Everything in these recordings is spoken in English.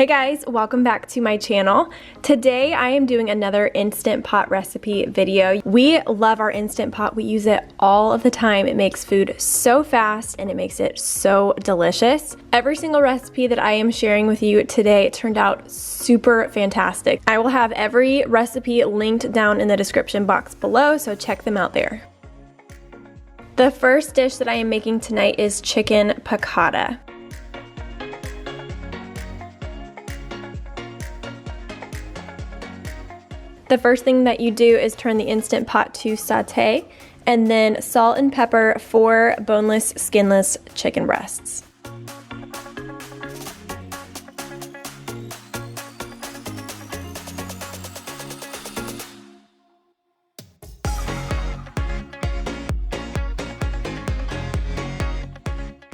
Hey guys, welcome back to my channel. Today I am doing another Instant Pot recipe video. We love our Instant Pot. We use it all of the time. It makes food so fast and it makes it so delicious. Every single recipe that I am sharing with you today turned out super fantastic. I will have every recipe linked down in the description box below, so check them out there. The first dish that I am making tonight is chicken piccata. The first thing that you do is turn the Instant Pot to saute, and then salt and pepper 4 boneless, skinless chicken breasts.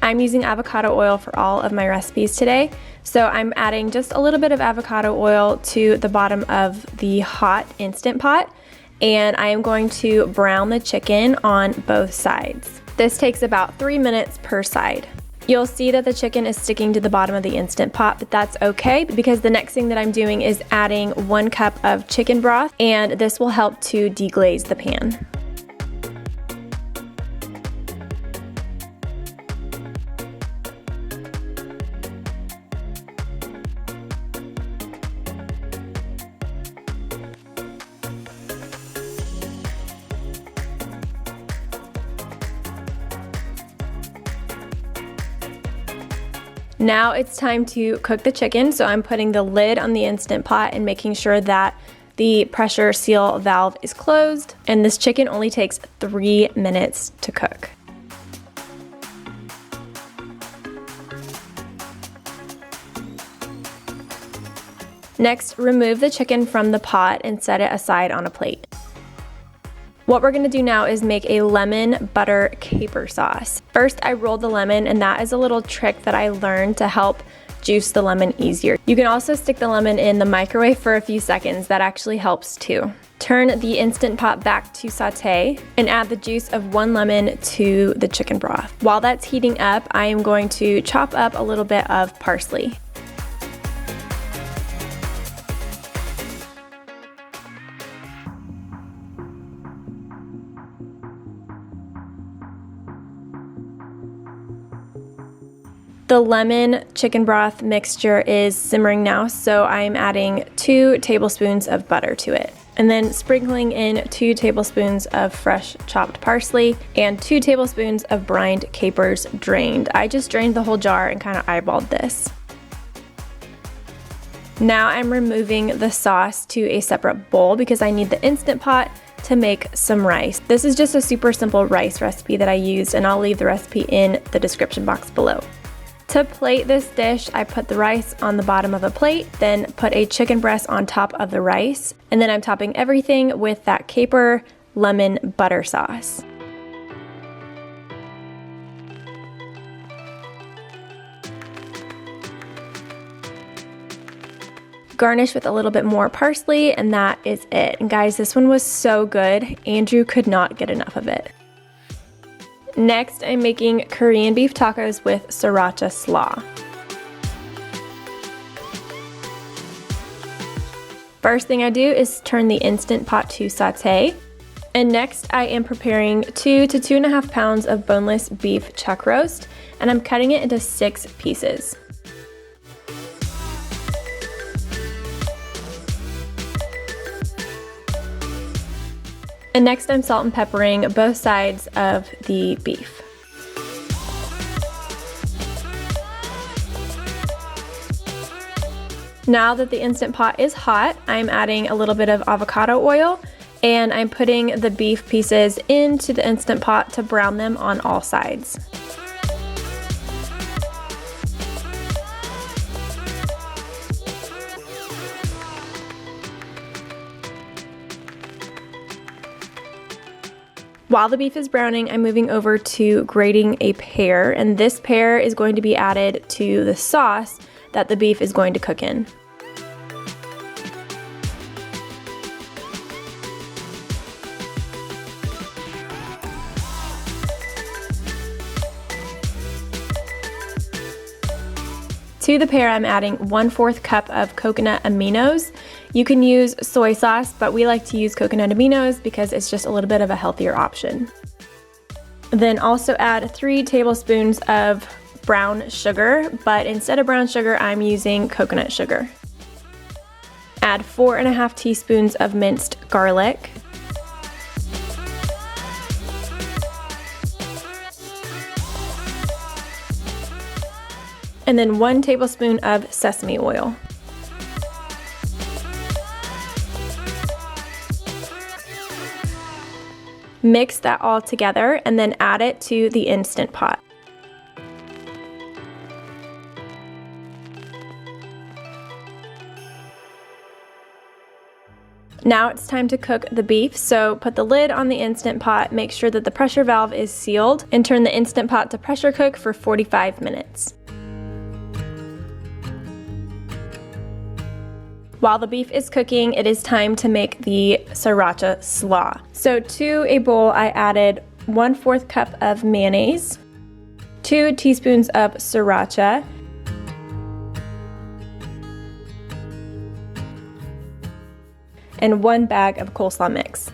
I'm using avocado oil for all of my recipes today, so I'm adding just a little bit of avocado oil to the bottom of the hot Instant Pot, and I am going to brown the chicken on both sides. This takes about 3 minutes per side. You'll see that the chicken is sticking to the bottom of the Instant Pot, but that's okay because the next thing that I'm doing is adding 1 cup of chicken broth, and this will help to deglaze the pan. Now it's time to cook the chicken, so I'm putting the lid on the Instant Pot and making sure that the pressure seal valve is closed, and this chicken only takes 3 minutes to cook. Next, remove the chicken from the pot and set it aside on a plate. What we're gonna do now is make a lemon butter caper sauce. First, I rolled the lemon, and that is a little trick that I learned to help juice the lemon easier. You can also stick the lemon in the microwave for a few seconds. That actually helps too. Turn the Instant Pot back to saute and add the juice of 1 lemon to the chicken broth. While that's heating up, I am going to chop up a little bit of parsley. The lemon chicken broth mixture is simmering now, so I'm adding 2 tablespoons of butter to it, and then sprinkling in 2 tablespoons of fresh chopped parsley and 2 tablespoons of brined capers drained. I just drained the whole jar and kind of eyeballed this. Now I'm removing the sauce to a separate bowl because I need the Instant Pot to make some rice. This is just a super simple rice recipe that I used, and I'll leave the recipe in the description box below. To plate this dish, I put the rice on the bottom of a plate, then put a chicken breast on top of the rice, and then I'm topping everything with that caper lemon butter sauce. Garnish with a little bit more parsley, and that is it. And guys, this one was so good. Andrew could not get enough of it. Next, I'm making Korean beef tacos with sriracha slaw. First thing I do is turn the Instant Pot to saute. And next, I am preparing 2 to 2.5 pounds of boneless beef chuck roast, and I'm cutting it into 6 pieces. And next I'm salt and peppering both sides of the beef. Now that the Instant Pot is hot, I'm adding a little bit of avocado oil, and I'm putting the beef pieces into the Instant Pot to brown them on all sides. While the beef is browning, I'm moving over to grating a pear, and this pear is going to be added to the sauce that the beef is going to cook in. To the pear, I'm adding 1/4 cup of coconut aminos. You can use soy sauce, but we like to use coconut aminos because it's just a little bit of a healthier option. Then also add 3 tablespoons of brown sugar, but instead of brown sugar, I'm using coconut sugar. Add 4½ teaspoons of minced garlic. And then 1 tablespoon of sesame oil. Mix that all together and then add it to the Instant Pot. Now it's time to cook the beef, so put the lid on the Instant Pot, make sure that the pressure valve is sealed, and turn the Instant Pot to pressure cook for 45 minutes. While the beef is cooking, it is time to make the sriracha slaw. So to a bowl, I added 1/4 cup of mayonnaise, 2 teaspoons of sriracha, and 1 bag of coleslaw mix.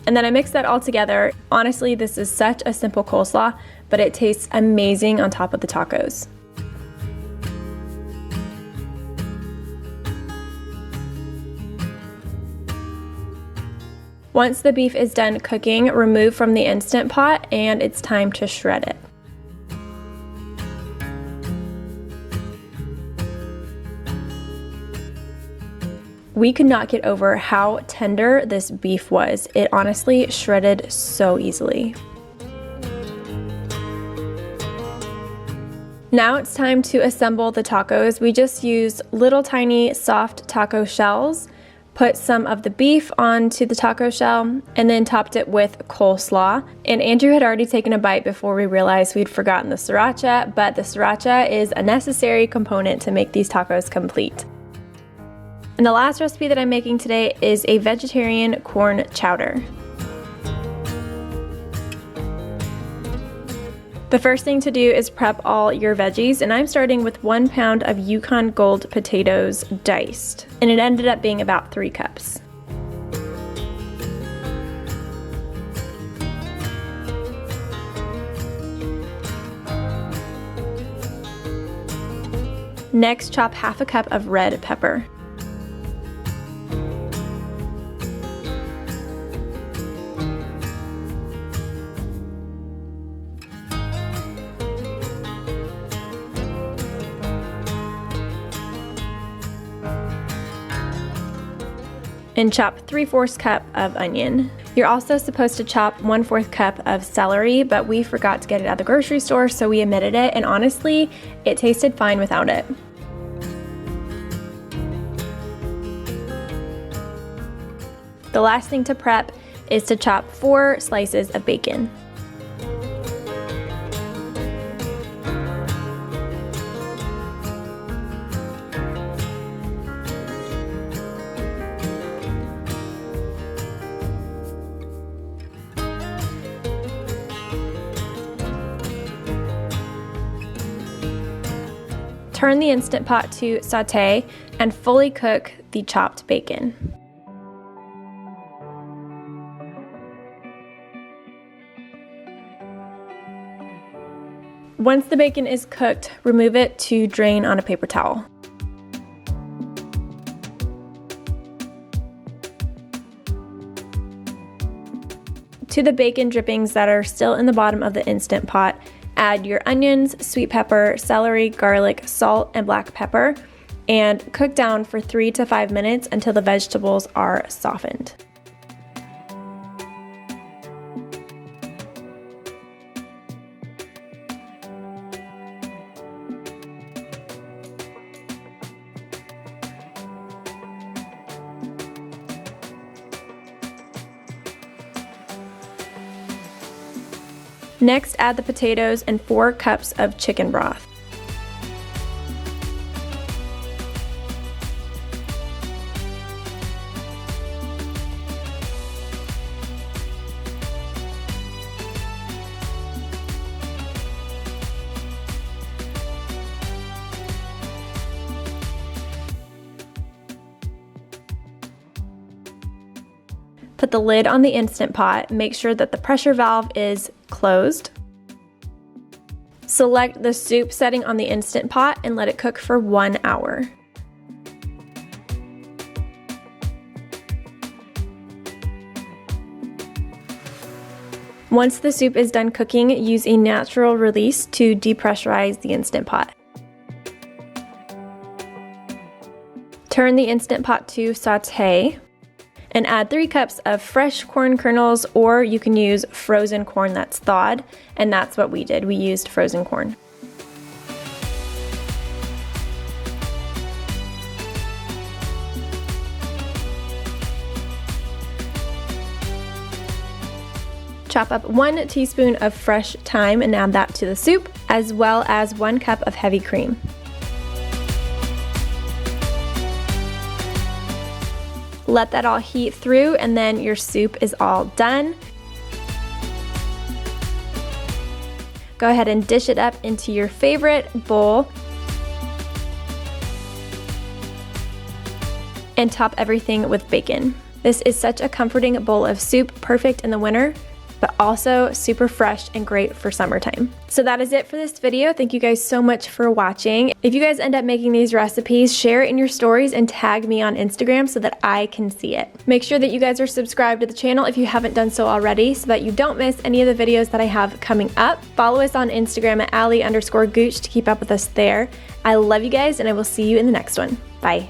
And then I mix that all together. Honestly, this is such a simple coleslaw, but it tastes amazing on top of the tacos. Once the beef is done cooking, remove from the Instant Pot and it's time to shred it. We could not get over how tender this beef was. It honestly shredded so easily. Now it's time to assemble the tacos. We just used little tiny soft taco shells, put some of the beef onto the taco shell, and then topped it with coleslaw. And Andrew had already taken a bite before we realized we'd forgotten the sriracha, but the sriracha is a necessary component to make these tacos complete. And the last recipe that I'm making today is a vegetarian corn chowder. The first thing to do is prep all your veggies, and I'm starting with 1 pound of Yukon Gold potatoes diced, and it ended up being about 3 cups. Next, chop 1/2 cup of red pepper. And chop 3/4 cup of onion. You're also supposed to chop 1/4 cup of celery, but we forgot to get it at the grocery store, so we omitted it, and honestly, it tasted fine without it. The last thing to prep is to chop 4 slices of bacon. Turn the Instant Pot to sauté and fully cook the chopped bacon. Once the bacon is cooked, remove it to drain on a paper towel. To the bacon drippings that are still in the bottom of the Instant Pot, add your onions, sweet pepper, celery, garlic, salt, and black pepper, and cook down for 3 to 5 minutes until the vegetables are softened. Next, add the potatoes and 4 cups of chicken broth. Put the lid on the Instant Pot. Make sure that the pressure valve is closed. Select the soup setting on the Instant Pot and let it cook for 1 hour. Once the soup is done cooking, use a natural release to depressurize the Instant Pot. Turn the Instant Pot to sauté and add 3 cups of fresh corn kernels, or you can use frozen corn that's thawed, and that's what we did. We used frozen corn. Chop up 1 teaspoon of fresh thyme and add that to the soup, as well as 1 cup of heavy cream. Let that all heat through, and then your soup is all done. Go ahead and dish it up into your favorite bowl and top everything with bacon. This is such a comforting bowl of soup, perfect in the winter, but also super fresh and great for summertime. So that is it for this video. Thank you guys so much for watching. If you guys end up making these recipes, share it in your stories and tag me on Instagram so that I can see it. Make sure that you guys are subscribed to the channel if you haven't done so already so that you don't miss any of the videos that I have coming up. Follow us on Instagram at Allie_Gooch to keep up with us there. I love you guys, and I will see you in the next one. Bye.